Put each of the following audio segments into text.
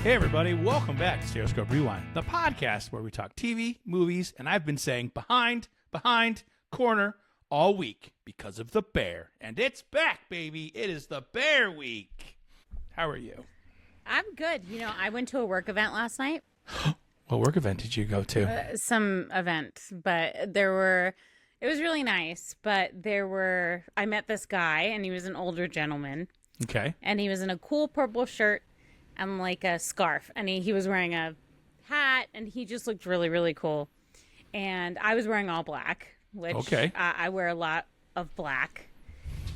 Hey everybody, welcome back to Stereoscope Rewind, the podcast where we talk TV, movies, and I've been saying behind, corner all week because of the bear. And it's back, baby. It is the bear week. How are you? I'm good. You know, I went to a work event last night. What work event did you go to? Some event, but it was really nice, but I met this guy and he was an older gentleman. Okay. And he was in a cool purple shirt and like a scarf, and he was wearing a hat, and he just looked really, really cool. And I was wearing all black, which I wear a lot of black.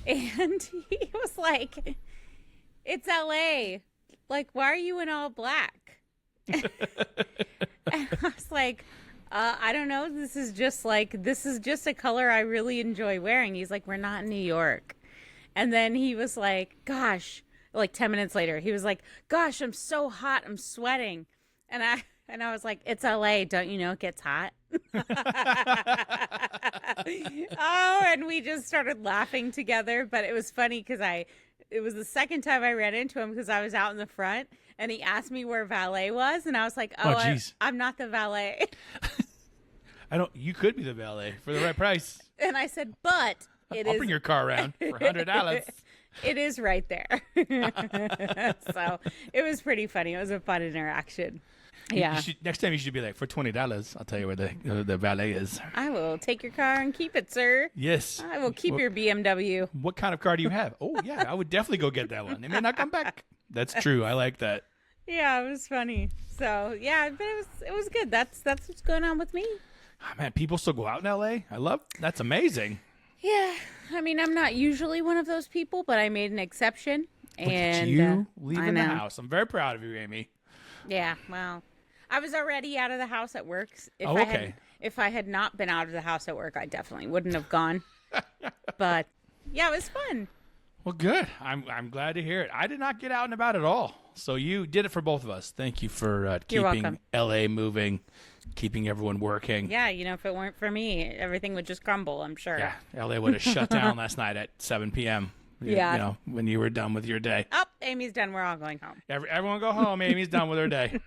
And he was like, "It's LA. Like, why are you in all black?" And I was like, I don't know. This is just a color I really enjoy wearing. He's like, "We're not in New York." And then he was like, "Gosh," like 10 minutes later, he was like, "Gosh, I'm so hot. I'm sweating." And I was like, "It's LA. Don't you know it gets hot?" Oh, and we just started laughing together. But it was funny because it was the second time I ran into him because I was out in the front and he asked me where valet was. And I was like, I'm not the valet. You could be the valet for the right price. And I said, "But I'll bring your car around for $100. It is right there." So it was pretty funny. It was a fun interaction. Yeah. Next time you should be like, for $20, I'll tell you where the valet is. "I will take your car and keep it, sir." Yes. "I will keep your BMW." What kind of car do you have? Oh, yeah, I would definitely go get that one. It may not come back. That's true. I like that. Yeah, it was funny. So, yeah, but it was good. That's what's going on with me. Oh, man, people still go out in LA? That's amazing. Yeah. I mean, I'm not usually one of those people, but I made an exception. Look at you leaving the house. I'm very proud of you, Amy. Yeah, well, I was already out of the house at work. If I had not been out of the house at work, I definitely wouldn't have gone. But yeah, it was fun. Well, good. I'm glad to hear it. I did not get out and about at all. So you did it for both of us. Thank you for keeping LA moving, keeping everyone working. Yeah, if it weren't for me, everything would just crumble, I'm sure. Yeah, LA would have shut down last night at 7 p.m. Yeah. When you were done with your day. Oh, Amy's done. We're all going home. Everyone go home. Amy's done with her day.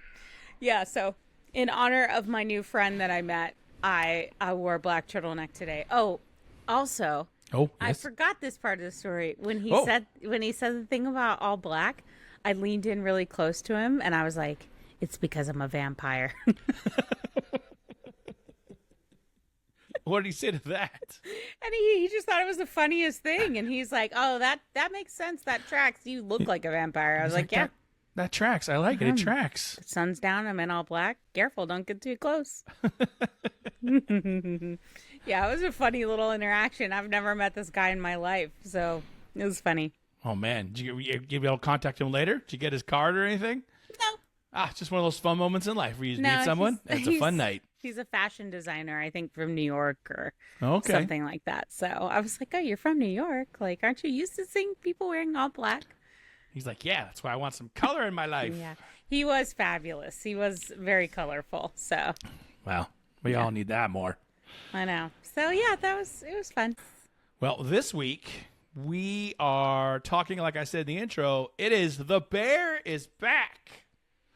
Yeah, so in honor of my new friend that I met, I wore a black turtleneck today. Oh, also, yes. I forgot this part of the story. When he said the thing about all black, I leaned in really close to him and I was like, "It's because I'm a vampire." What did he say to that? And he just thought it was the funniest thing. And he's like, "Oh, that makes sense. That tracks. You look like a vampire." I was like, "Yeah. That tracks. I like it. It tracks." The sun's down. I'm in all black. Careful. Don't get too close. Yeah, it was a funny little interaction. I've never met this guy in my life. So it was funny. Oh, man. Did you be able to contact him later? Did you get his card or anything? No. Just one of those fun moments in life where you meet someone. It's a fun night. He's a fashion designer, I think, from New York or Okay. something like that. So I was like, "Oh, you're from New York? Like, aren't you used to seeing people wearing all black?" He's like, "Yeah, that's why I want some color in my life." Yeah, he was fabulous. He was very colorful. So, well, we all need that more. I know. So yeah, it was fun. Well, this week we are talking, like I said in the intro, it is The Bear is Back.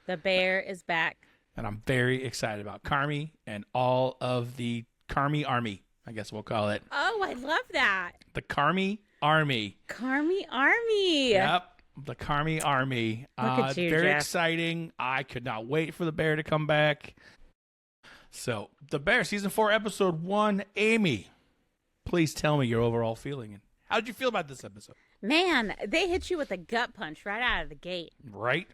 The bear is back. And I'm very excited about Carmi and all of the Carmi Army, I guess we'll call it. Oh, I love that. The Carmi Army. Carmi Army. Yep. The Carmi Army. Look at you, very Jeff. exciting. I could not wait for the bear to come back. So, The Bear, Season 4, Episode 1. Amy, please tell me your overall feeling. How did you feel about this episode? Man, they hit you with a gut punch right out of the gate. Right?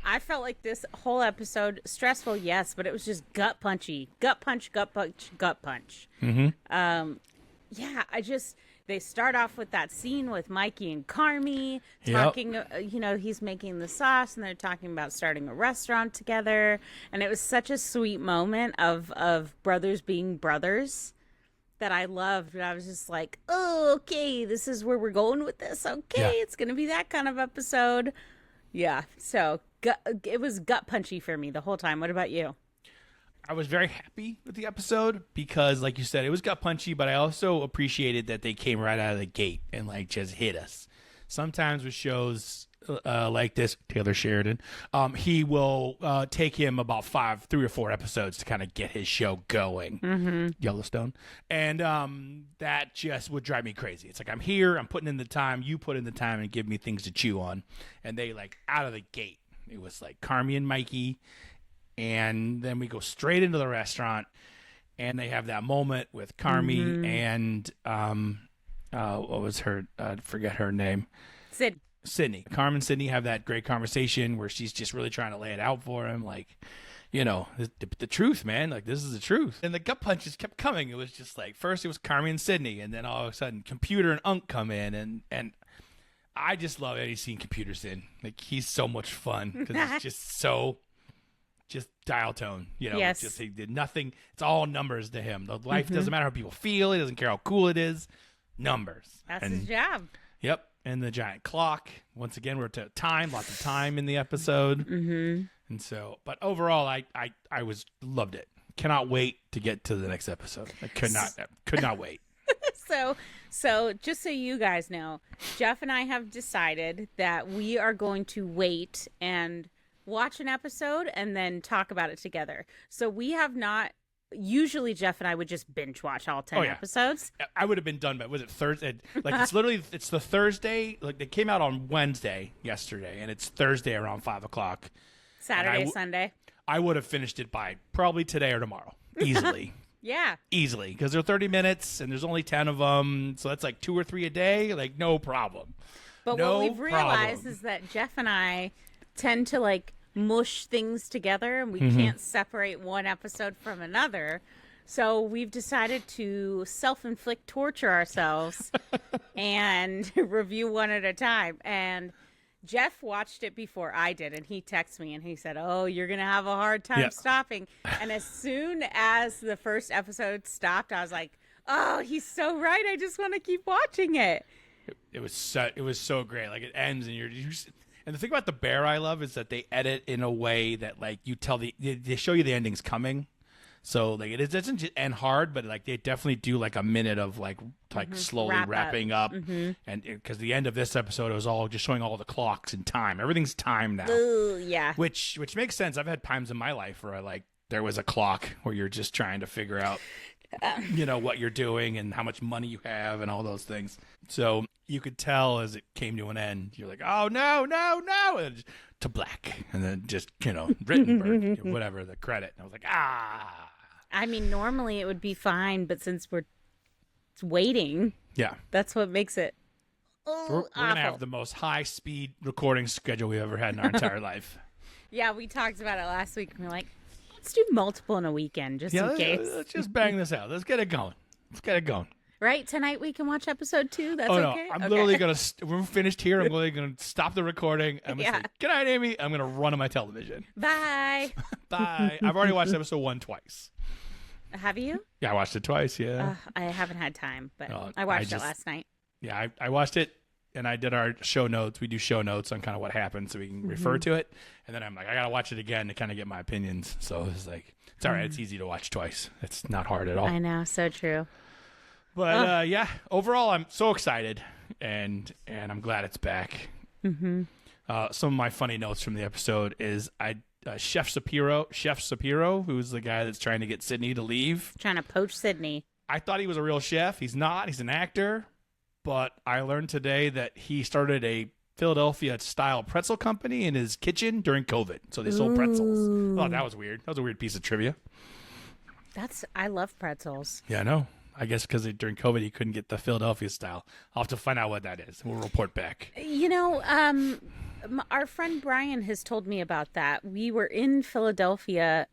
I felt like this whole episode, stressful, yes, but it was just gut punchy. Gut punch, gut punch, gut punch. Mm-hmm. They start off with that scene with Mikey and Carmi talking, he's making the sauce and they're talking about starting a restaurant together. And it was such a sweet moment of brothers being brothers that I loved. I was just like, "Oh, okay, this is where we're going with this. Okay, It's going to be that kind of episode." Yeah, so it was gut punchy for me the whole time. What about you? I was very happy with the episode because, like you said, it was gut punchy, but I also appreciated that they came right out of the gate and just hit us. Sometimes with shows, like this, Taylor Sheridan, he will take him about 3 or 4 episodes to kind of get his show going, Yellowstone. And that just would drive me crazy. It's like, I'm here, I'm putting in the time, you put in the time and give me things to chew on. And they, like, out of the gate, it was like Carmi and Mikey. And then we go straight into the restaurant, and they have that moment with Carmi and what was her? I forget her name. Sydney. Carmen and Sydney have that great conversation where she's just really trying to lay it out for him, like, you know, the truth, man. Like, this is the truth. And the gut punches kept coming. It was just like, first it was Carmen and Sydney, and then all of a sudden Computer and Unc come in, and I just love any scene Computer's in. Like, he's so much fun because it's just so. Just dial tone, you know. Yes. Just he did nothing. It's all numbers to him. The life doesn't matter how people feel. He doesn't care how cool it is. Numbers. That's his job. Yep. And the giant clock. Once again, we're to time. Lots of time in the episode. And so, but overall, I loved it. Cannot wait to get to the next episode. I could not wait. So just so you guys know, Jeff and I have decided that we are going to wait and watch an episode and then talk about it together. So we have not. Usually Jeff and I would just binge watch all 10 episodes. I would have been done by, was it Thursday? Like, it's the Thursday. Like, they came out on Wednesday yesterday, and it's Thursday around 5 o'clock. Saturday, Sunday. I would have finished it by probably today or tomorrow, easily. Yeah. Easily, because they're 30 minutes, and there's only 10 of them, so that's like 2 or 3 a day. Like, no problem. But what we've realized is that Jeff and I tend to, like, mush things together, and we can't separate one episode from another. So we've decided to self-inflict torture ourselves and review one at a time. And Jeff watched it before I did, and he texted me and he said, "Oh, you're going to have a hard time stopping." And as soon as the first episode stopped, I was like, "Oh, he's so right. I just want to keep watching it." It was so great. Like, it ends and and the thing about The Bear I love is that they edit in a way that, like, you tell they show you the ending's coming. So, like, it doesn't just end hard, but, like, they definitely do, like, a minute of, like slowly wrapping up. And because the end of this episode, it was all just showing all the clocks and time. Everything's time now. Ooh, yeah. Which makes sense. I've had times in my life where there was a clock where you're just trying to figure out, you know, what you're doing and how much money you have and all those things. So you could tell as it came to an end, you're like, oh, no, and to black. And then just, you know, written, whatever, the credit. And I was like, I mean, normally it would be fine, but since we're waiting, that's what makes it we're going to have the most high-speed recording schedule we've ever had in our entire life. Yeah, we talked about it last week, and we're like, let's do multiple in a weekend, just in case. Let's just bang this out. Let's get it going. Right? Tonight we can watch episode 2? That's okay? No, I'm literally going to, we're finished here. I'm literally going to stop the recording. I'm going to say, good night, Amy. I'm going to run on my television. Bye. Bye. I've already watched episode 1 twice. Have you? Yeah, I watched it twice, yeah. I haven't had time, but I watched it last night. Yeah, I watched it, and I did our show notes. We do show notes on kind of what happened so we can refer to it. And then I'm like, I got to watch it again to kind of get my opinions. So it's like, it's all right. It's easy to watch twice. It's not hard at all. I know. So true. But yeah, overall, I'm so excited, and I'm glad it's back. Some of my funny notes from the episode is Chef Shapiro, who's the guy that's trying to get Sydney to leave. Trying to poach Sydney. I thought he was a real chef. He's not. He's an actor. But I learned today that he started a Philadelphia-style pretzel company in his kitchen during COVID. So they sold pretzels. Oh, that was weird. That was a weird piece of trivia. I love pretzels. Yeah, I know. I guess because during COVID he couldn't get the Philadelphia style. I'll have to find out what that is. We'll report back. You know, our friend Brian has told me about that. We were in Philadelphia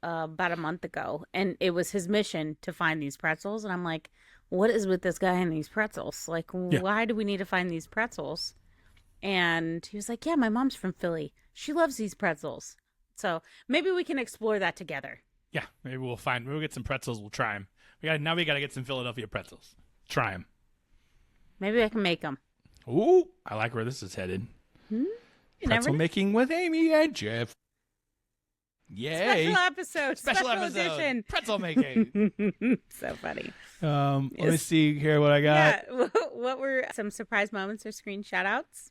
about a month ago, and it was his mission to find these pretzels. And I'm like, what is with this guy and these pretzels? Like, why do we need to find these pretzels? And he was like, yeah, my mom's from Philly. She loves these pretzels. So maybe we can explore that together. Yeah, maybe we'll get some pretzels. We'll try them. Now we got to get some Philadelphia pretzels. Try them. Maybe I can make them. Ooh, I like where this is headed. Pretzel making with Amy and Jeff. Yay! Special edition. Pretzel making. So funny. Let me see here what I got. Yeah. What were some surprise moments or screen shout-outs?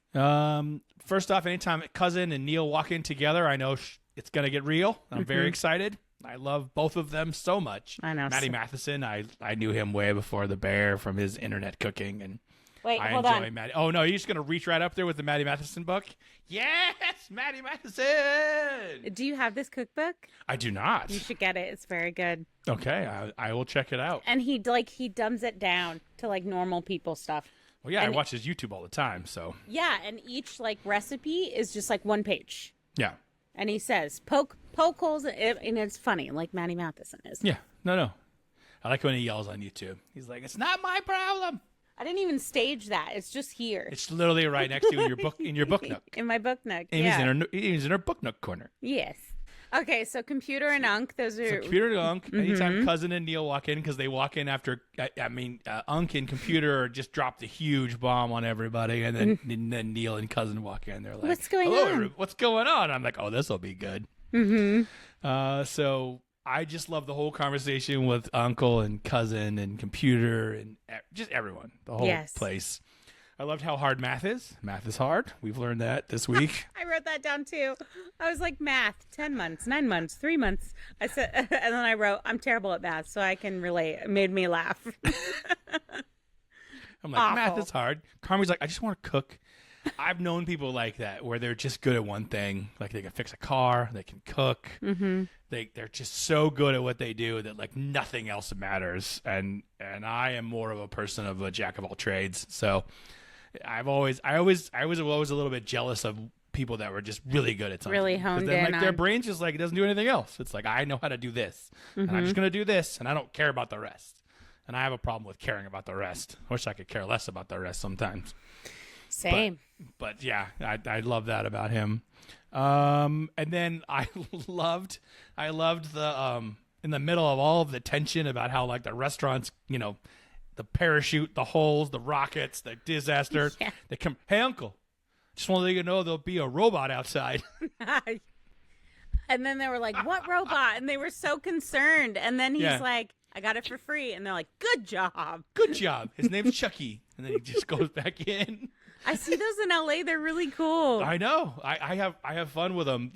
First off, anytime Cousin and Neil walk in together, I know it's going to get real. I'm very excited. I love both of them so much. I know. Matty Matheson, I knew him way before The Bear from his internet cooking, and hold on. Matty. Oh no, you're just gonna reach right up there with the Matty Matheson book? Yes, Matty Matheson. Do you have this cookbook? I do not. You should get it. It's very good. Okay, I will check it out. And he dumbs it down to like normal people stuff. Well, yeah, I watch his YouTube all the time, so. Yeah, and each like recipe is just like one page. Yeah. And he says, poke holes, and it's funny, like Matty Matheson is. Yeah, no. I like when he yells on YouTube. He's like, "It's not my problem." I didn't even stage that. It's just here. It's literally right next to you in your book nook. In my book nook. Amy's in her book nook corner. Yes. Okay, so Computer and Unc, those are... So Computer and Unc, anytime Cousin and Neil walk in, because they walk in after, Unc and Computer just dropped a huge bomb on everybody, and then Neil and Cousin walk in. They're like, what's going on? What's going on? I'm like, oh, this will be good. So I just love the whole conversation with Uncle and Cousin and Computer and just everyone, the whole place. I loved how hard math is. Math is hard. We've learned that this week. I wrote that down too. I was like, math, 10 months, 9 months, 3 months. I said, and then I wrote, I'm terrible at math, so I can relate. It made me laugh. I'm like, math is hard. Carmen's like, I just want to cook. I've known people like that where they're just good at one thing. Like they can fix a car, they can cook. They're just so good at what they do that like nothing else matters. And I am more of a person of a jack of all trades. So I was always a little bit jealous of people that were just really good at something. Really honed then, in like, their brains just like it doesn't do anything else. It's like I know how to do this, and I'm just gonna do this, and I don't care about the rest. And I have a problem with caring about the rest. I wish I could care less about the rest sometimes. Same. But yeah, I love that about him. And then I loved the in the middle of all of the tension about how like the restaurants, the parachute, the holes, the rockets, the disaster. Yeah. They come, hey, Uncle, just want to let you know there'll be a robot outside. And then they were like, what robot? And they were so concerned. And then he's like, I got it for free. And they're like, good job. Good job. His name's Chucky. And then he just goes back in. I see those in LA. They're really cool. I know. I have fun with them.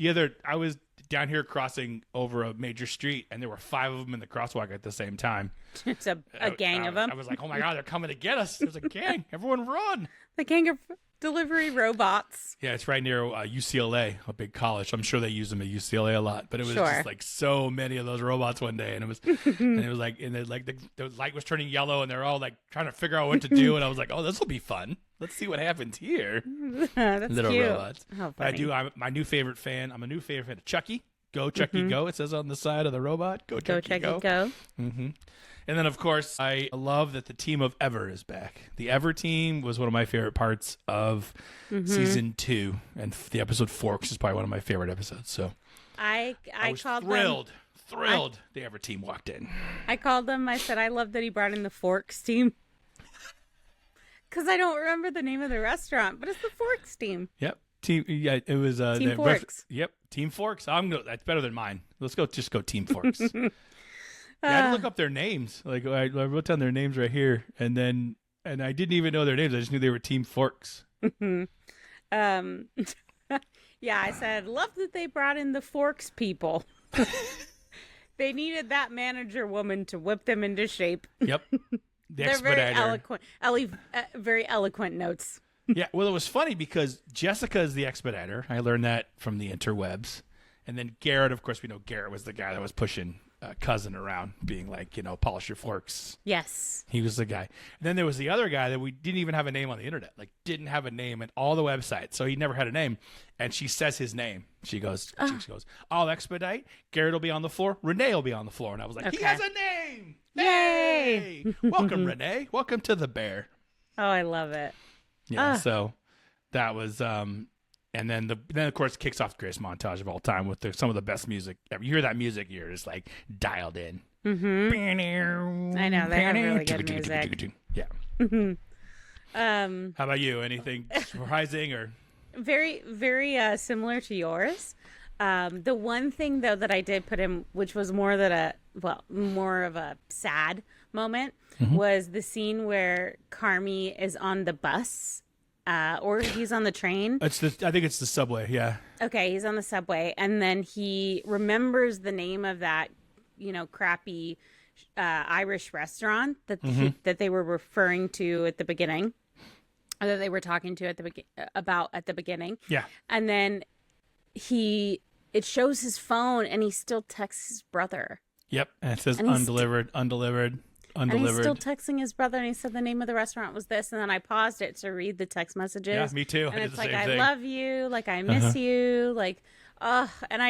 I was down here crossing over a major street, and there were 5 of them in the crosswalk at the same time. It's a gang of them. I was like, oh my God, they're coming to get us. There's a gang. Everyone run. The gang of delivery robots. Yeah, it's right near UCLA, a big college. I'm sure they use them at UCLA a lot, but it was just like so many of those robots one day, and it was the light was turning yellow, and they're all like trying to figure out what to do, and I was like, oh, this will be fun. Let's see what happens here. That's little cute. robots. But I'm my new favorite fan. I'm a new favorite fan of Chucky. Go Chucky, go! It says on the side of the robot. Go Chucky, go! Mm-hmm. And then, of course, I love that the team of Ever is back. The Ever team was one of my favorite parts of season 2, and the episode Forks is probably one of my favorite episodes. So I was thrilled the Ever team walked in. I called them. I said, I love that he brought in the Forks team. Because I don't remember the name of the restaurant, but it's the Forks team. Yep. It was Team Forks. Yep. Team Forks. That's better than mine. Let's go Team Forks. I had to look up their names. Like I wrote down their names right here, and I didn't even know their names. I just knew they were Team Forks. Yeah, I said, love that they brought in the Forks people. They needed that manager woman to whip them into shape. Yep. They're very eloquent. Very eloquent notes. Yeah, well, it was funny because Jessica is the expediter. I learned that from the interwebs. And then Garrett, of course, we know Garrett was the guy that was pushing Cousin around, being like, polish your forks. Yes. He was the guy. And then there was the other guy that we didn't even have a name on the internet, like didn't have a name in all the websites. So he never had a name. And she says his name. She goes, I'll expedite. Garrett will be on the floor. Renee will be on the floor. And I was like, He has a name. Yay. Hey! Welcome, Renee. Welcome to the Bear. Oh, I love it. Yeah. So that was, and then of course kicks off the greatest montage of all time with some of the best music ever. You hear that music, you're just like dialed in. Mm-hmm. I know they have really good music. Yeah. How about you? Anything surprising or? Very, very similar to yours. The one thing though that I did put in, which was more of a sad moment, was the scene where Carmy is on the bus, or he's on the train. I think it's the subway. Yeah. Okay, he's on the subway, and then he remembers the name of that, crappy Irish restaurant that that they were referring to at the beginning, or that they were talking to at the beginning. Yeah. And then it shows his phone, and he still texts his brother. Yep, and it says undelivered. And he's still texting his brother, and he said the name of the restaurant was this, and then I paused it to read the text messages. Yeah, me too. And it's like, I love you, like, I miss you, like, and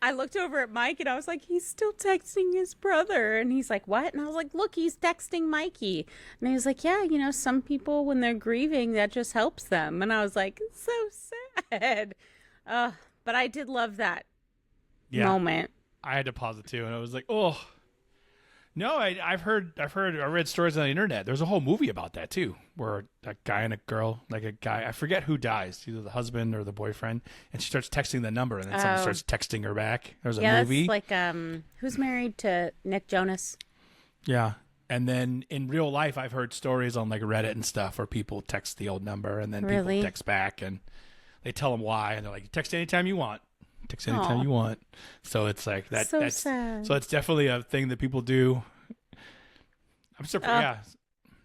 I looked over at Mike, and I was like, he's still texting his brother. And he's like, what? And I was like, look, he's texting Mikey. And he was like, yeah, some people, when they're grieving, that just helps them. And I was like, it's so sad. But I did love that moment. I had to pause it too, and I was like, oh. No, I read stories on the internet. There's a whole movie about that too, where a guy and a girl, like a guy, I forget who dies, either the husband or the boyfriend, and she starts texting the number, and then someone starts texting her back. There's a movie. Yeah, that's like Who's Married to Nick Jonas? Yeah, and then in real life, I've heard stories on like Reddit and stuff where people text the old number, and then people text back, and they tell them why, and they're like, text anytime you want. Text anytime you want. So it's like that. So sad. So it's definitely a thing that people do. I'm surprised.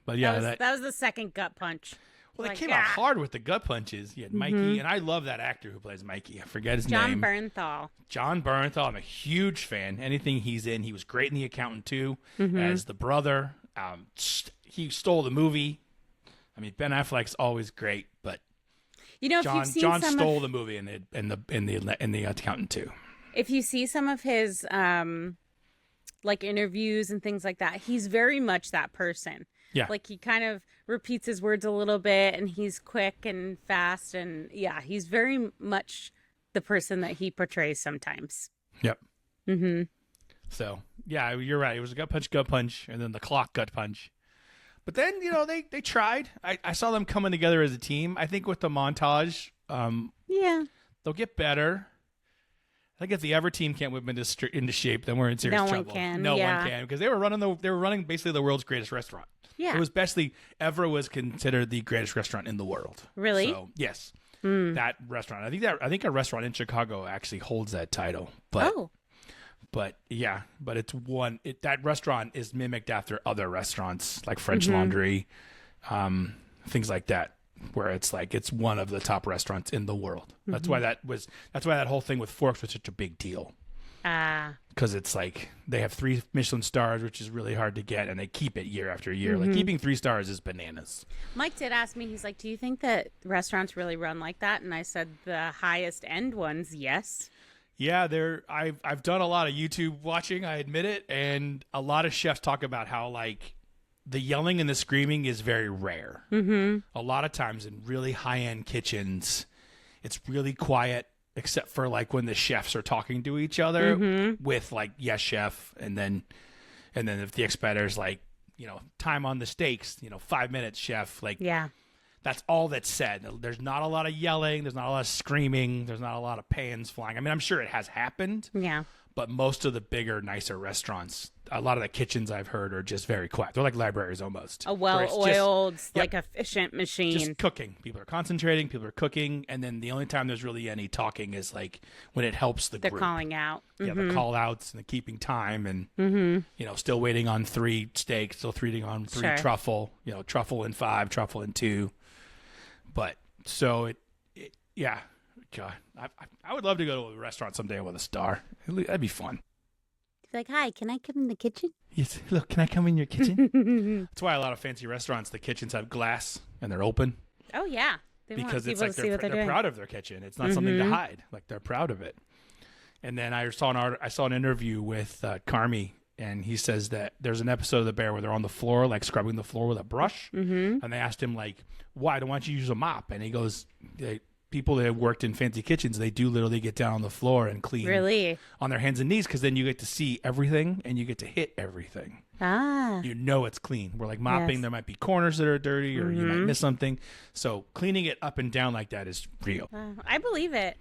But yeah, that was the second gut punch. Well, they came out hard with the gut punches. You had Mikey, and I love that actor who plays Mikey. I forget his name. John Bernthal. I'm a huge fan. Anything he's in, he was great in The Accountant too, as the brother. He stole the movie. I mean, Ben Affleck's always great, but John stole the movie in the Accountant too. If you see some of his like interviews and things like that, he's very much that person. Yeah, like he kind of repeats his words a little bit, and he's quick and fast, and he's very much the person that he portrays sometimes. Yep. So you're right. It was a gut punch, and then the clock gut punch. But then, they tried. I saw them coming together as a team. I think with the montage, they'll get better. I think if the ever team can't whip into shape, then we're in serious trouble. No one can, because they were running basically the world's greatest restaurant. Yeah, it was basically Ever was considered the greatest restaurant in the world. Really? So yes, that restaurant. I think a restaurant in Chicago actually holds that title. But But that restaurant is mimicked after other restaurants like French Laundry, things like that, where it's like it's one of the top restaurants in the world. That's why that whole thing with Forks was such a big deal. Because it's like they have 3 Michelin stars, which is really hard to get, and they keep it year after year. Like keeping 3 stars is bananas. Mike did ask me, he's like, do you think that restaurants really run like that? And I said the highest end ones, yes. Yeah, I've done a lot of YouTube watching, I admit it, and a lot of chefs talk about how like the yelling and the screaming is very rare. A lot of times in really high-end kitchens, it's really quiet, except for like when the chefs are talking to each other with like, yes, chef, and then if the expediter's like, time on the steaks, 5 minutes, chef, like that's all that's said. There's not a lot of yelling. There's not a lot of screaming. There's not a lot of pans flying. I mean, I'm sure it has happened. Yeah. But most of the bigger, nicer restaurants, a lot of the kitchens I've heard are just very quiet. They're like libraries almost. A well-oiled, efficient machine. Just cooking. People are concentrating. People are cooking. And then the only time there's really any talking is like when it helps the group. They're calling out. Yeah, the call-outs and the keeping time and, still waiting on 3 steaks, still waiting on 3 truffle, truffle in 5, truffle in 2. But so God, I would love to go to a restaurant someday with a star. That'd be fun. He's like, hi, can I come in the kitchen? Yes, look, can I come in your kitchen? That's why a lot of fancy restaurants, the kitchens have glass and they're open. Oh yeah, because it's like they're proud of their kitchen. It's not something to hide. Like they're proud of it. And then I saw an interview with Carmy. And he says that there's an episode of The Bear where they're on the floor, like scrubbing the floor with a brush. And they asked him, like, why don't you use a mop? And he goes, people that have worked in fancy kitchens, they do literally get down on the floor and clean on their hands and knees, because then you get to see everything and you get to hit everything. It's clean. We're like mopping. There might be corners that are dirty or you might miss something. So cleaning it up and down like that is real. I believe it.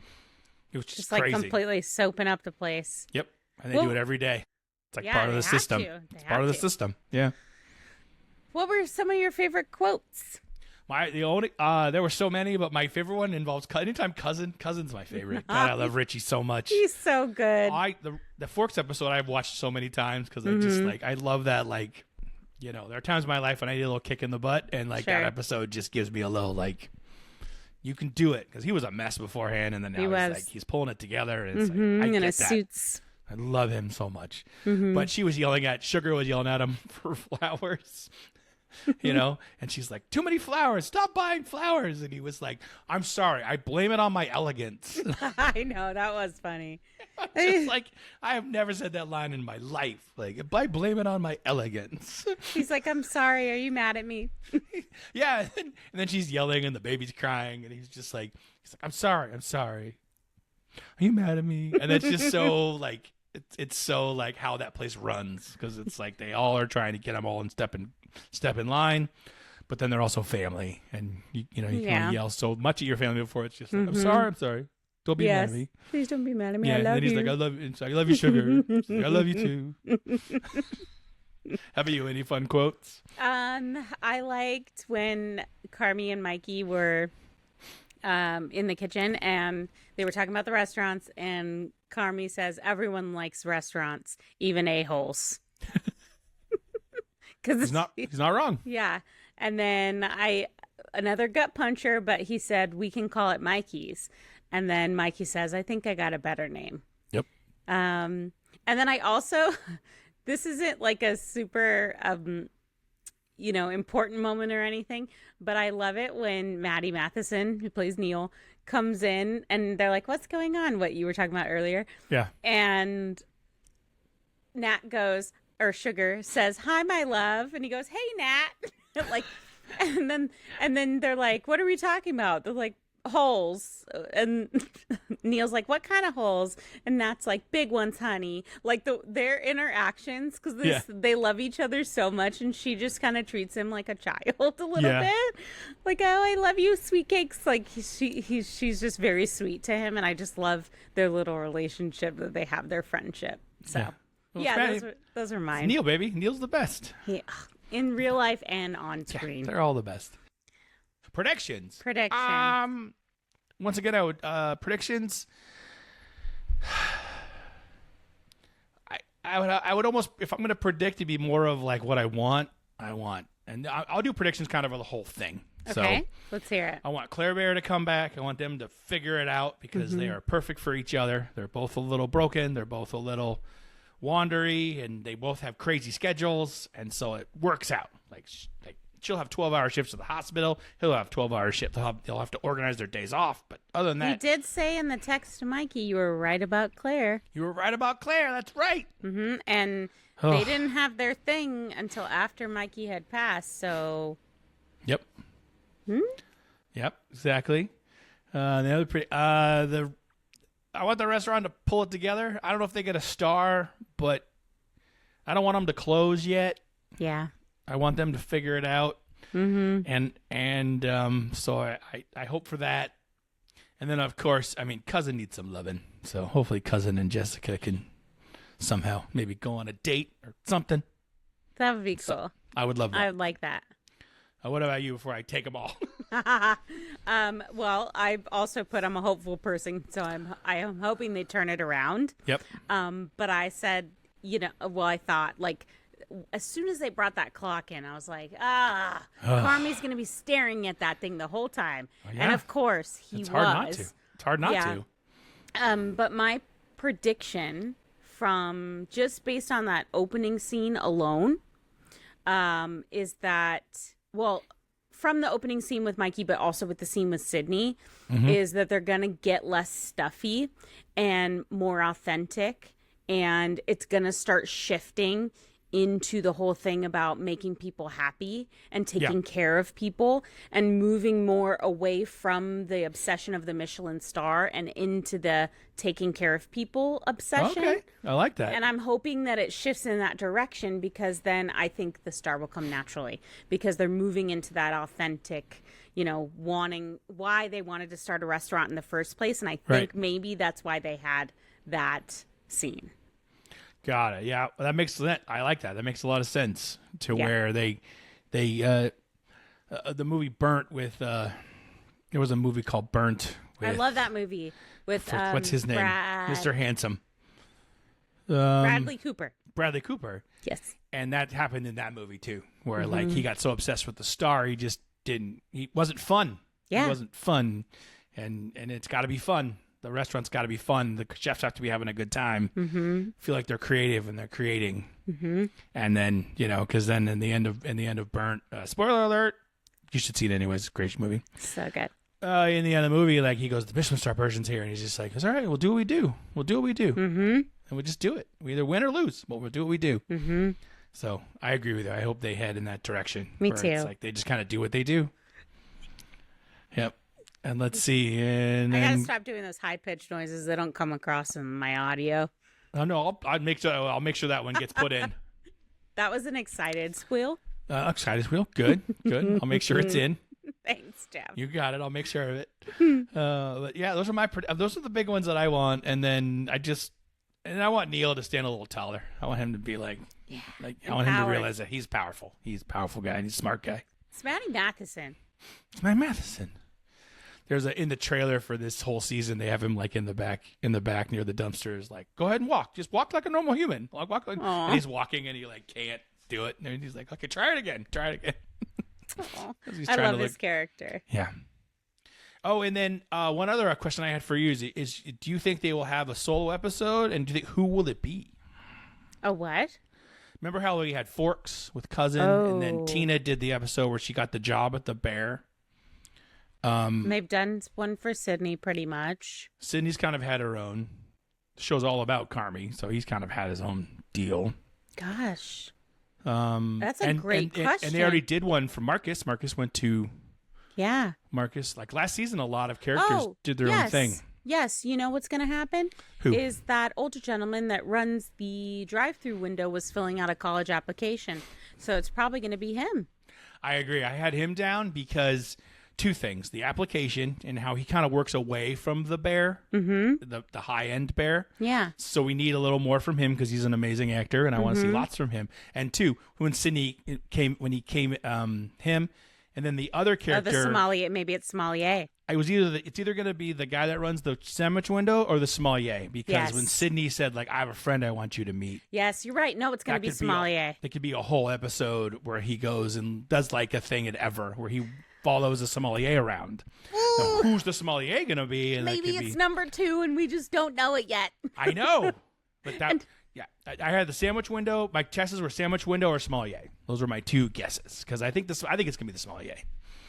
It was just like crazy. completely soaping up the place. Yep. And they do it every day. It's like part of the system. It's part of the system. Yeah. What were some of your favorite quotes? There were so many, but my favorite one involves anytime Cousin's my favorite. God, I love Richie so much. He's so good. The Forks episode I've watched so many times because I just I love that there are times in my life when I need a little kick in the butt, and that episode just gives me a little you can do it, because he was a mess beforehand, and then now he's pulling it together, and it's I get his that. Suits. I love him so much. But Sugar was yelling at him for flowers. And she's like, too many flowers, stop buying flowers. And he was like, I'm sorry, I blame it on my elegance. I know, that was funny. Just I have never said that line in my life. I blame it on my elegance. He's like, I'm sorry, are you mad at me? Yeah. And then she's yelling and the baby's crying, and he's like, I'm sorry, are you mad at me? And that's just so it's so how that place runs, because it's they all are trying to get them all in step in line, but then they're also family, and you can only yell so much at your family before it's just I'm sorry, don't be mad at me, please don't be mad at me, I love and he's you. like, I love you, Sugar. I love you too. How about you? Any fun quotes? I liked when Carmi and Mikey were in the kitchen, and they were talking about the restaurants, and Carmi says everyone likes restaurants, even a-holes. He's not wrong. Yeah. And then another gut puncher, but he said we can call it Mikey's. And then Mikey says, I think I got a better name. Yep. And then I also, this isn't a super important moment or anything, but I love it when Maddie Matheson, who plays Neil, comes in, and they're like, what's going on? What you were talking about earlier. Yeah. And Nat goes, or Sugar says, hi, my love. And he goes, hey, Nat. and then they're like, what are we talking about? They're like, holes. And Neil's like, what kind of holes? And Nat's like, big ones, honey. Their interactions, because they love each other so much, and she just kind of treats him like a child a little bit. Oh, I love you, sweet cakes. She's just very sweet to him, and I just love their little relationship that they have, their friendship. So those are mine. It's Neil, baby. Neil's the best. Yeah, in real life and on screen. Yeah, they're all the best. Predictions. Once again, I would predictions. I would almost, if I'm going to predict, it'd be more of what I want, and I'll do predictions kind of for the whole thing. Okay, so let's hear it. I want Claire Bear to come back. I want them to figure it out, because they are perfect for each other. They're both a little broken. They're both a little wandery, and they both have crazy schedules, and so it works out. She'll have 12-hour shifts at the hospital. He'll have 12-hour shifts. They'll have to organize their days off. But other than that, he did say in the text to Mikey, you were right about Claire. You were right about Claire. That's right. And they didn't have their thing until after Mikey had passed. So. Yep. Yep. Exactly. I want the restaurant to pull it together. I don't know if they get a star, but I don't want them to close yet. Yeah. I want them to figure it out. And so I hope for that. And then, of course, Cousin needs some loving. So hopefully Cousin and Jessica can somehow maybe go on a date or something. That would be cool. So, I would love that. I would like that. What about you before I take them all? Well, I've also put I'm a hopeful person, so I am hoping they turn it around. Yep. But I said, I thought as soon as they brought that clock in, I was like, Carmi's going to be staring at that thing the whole time. Oh, yeah. And of course he was. Hard not to. It's hard not to. But my prediction from just based on that opening scene alone, is that, from the opening scene with Mikey, but also with the scene with Sydney, is that they're going to get less stuffy and more authentic. And it's going to start shifting into the whole thing about making people happy and taking care of people and moving more away from the obsession of the Michelin star and into the taking care of people obsession. Okay, I like that. And I'm hoping that it shifts in that direction, because then I think the star will come naturally, because they're moving into that authentic, wanting why they wanted to start a restaurant in the first place. And I think maybe that's why they had that scene. Got it. Yeah, that makes sense. I like that. That makes a lot of sense to where they the movie Burnt with there was a movie called Burnt. I love that movie with what's his name? Mr. Handsome. Bradley Cooper. Bradley Cooper. Yes. And that happened in that movie too, where like he got so obsessed with the star, he wasn't fun. Yeah. He wasn't fun. And it's got to be fun. The restaurant's got to be fun. The chefs have to be having a good time. Mm-hmm. Feel like they're creative and they're creating. Mm-hmm. And then, because then in the end of Burnt, spoiler alert, you should see it anyways. Great movie. So good. In the end of the movie, like he goes, the Michelin star person's here, and he's just like, it's all right. We'll do what we do. Mm-hmm. And we'll just do it. We either win or lose, but we'll do what we do. Mm-hmm. So I agree with you. I hope they head in that direction. Me too. It's like they just kind of do what they do. Yep. And let's see. And I gotta stop doing those high pitched noises. They don't come across in my audio. Oh no, I'll make sure that one gets put in. That was an excited squeal. Excited squeal. Good. I'll make sure it's in. Thanks, Jeff. You got it. I'll make sure of it. But yeah, those are the big ones that I want. And then I want Neil to stand a little taller. I want him to be I want him to realize that he's powerful. He's a powerful guy and he's a smart guy. It's Matty Matheson. There's in the trailer for this whole season, they have him like in the back near the dumpsters, like, go ahead and walk. Just walk like a normal human. Walk like, and he's walking and he like can't do it. And he's like, okay, try it again. I love this character. Yeah. Oh, and then one other question I had for you is do you think they will have a solo episode, and do you think who will it be? A what? Remember how we had Forks with Cousin, and then Tina did the episode where she got the job at the Bear. They've done one for Sydney pretty much. Sydney's kind of had her own. The show's all about Carmi, so he's kind of had his own deal. Gosh. That's a great question. And they already did one for Marcus. Marcus went to... Yeah. Marcus, like last season, a lot of characters did their own thing. Yes. You know what's going to happen? Who? Is that older gentleman that runs the drive-through window was filling out a college application. So it's probably going to be him. I agree. I had him down because... two things: the application and how he kind of works away from the Bear, the high end Bear. Yeah. So we need a little more from him because he's an amazing actor, and I want to see lots from him. And two, when Sydney came, him, and then the other character, the sommelier. Maybe it's sommelier. It's either going to be the guy that runs the sandwich window or the sommelier, because when Sydney said like, I have a friend I want you to meet. Yes, you're right. No, it's going to be sommelier. It could be a whole episode where he goes and does like a thing at Ever where he follows a sommelier around. Now, who's the sommelier going to be? And maybe it's number 2 and we just don't know it yet. I know. But I had the sandwich window. My guesses were sandwich window or sommelier. Those were my 2 guesses because I think it's going to be the sommelier.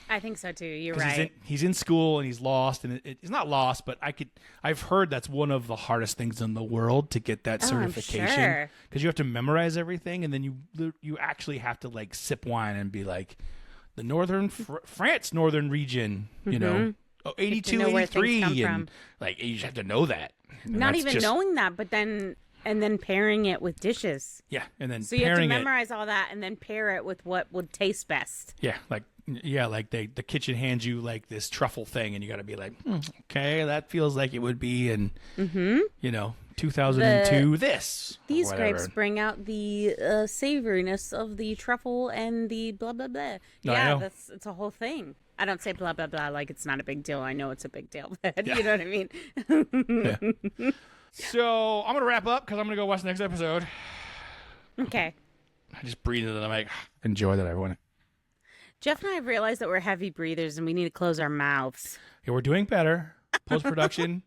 I think so too. You're right. He's in school and he's lost, and he's not lost, but I've heard that's one of the hardest things in the world to get that certification, because you have to memorize everything, and then you actually have to like sip wine and be like, the northern France northern region, 82, 83, and like you just have to know that. Not even knowing that, but then pairing it with dishes. Yeah, and then so you have to memorize all that and then pair it with what would taste best. Yeah, like the kitchen hands you like this truffle thing, and you got to be like, okay, that feels like it would be in 2002. These grapes bring out the savoriness of the truffle and the blah blah blah. No, it's a whole thing. I don't say blah blah blah like it's not a big deal. I know it's a big deal, but you know what I mean. Yeah. So I'm gonna wrap up because I'm gonna go watch the next episode. Okay. I just breathed into the mic. Enjoy that, everyone. Jeff and I have realized that we're heavy breathers and we need to close our mouths. Yeah, we're doing better. Post-production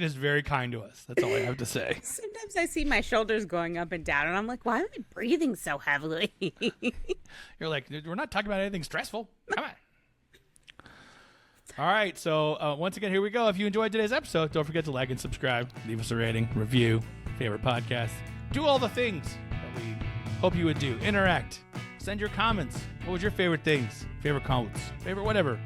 is very kind to us. That's all I have to say. Sometimes I see my shoulders going up and down, and I'm like, why am I breathing so heavily? You're like, we're not talking about anything stressful. Come on. All right, so once again, here we go. If you enjoyed today's episode, don't forget to like and subscribe. Leave us a rating, review, favorite podcast. Do all the things that we hope you would do. Interact. Send your comments. What was your favorite things? Favorite quotes? Favorite whatever.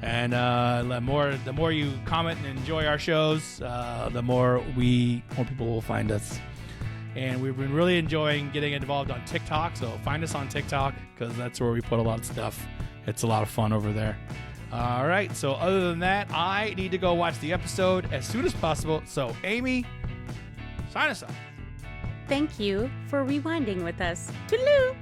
And the more you comment and enjoy our shows, the more people will find us. And we've been really enjoying getting involved on TikTok. So find us on TikTok because that's where we put a lot of stuff. It's a lot of fun over there. All right. So other than that, I need to go watch the episode as soon as possible. So Amy, sign us off. Thank you for rewinding with us. Toodaloo!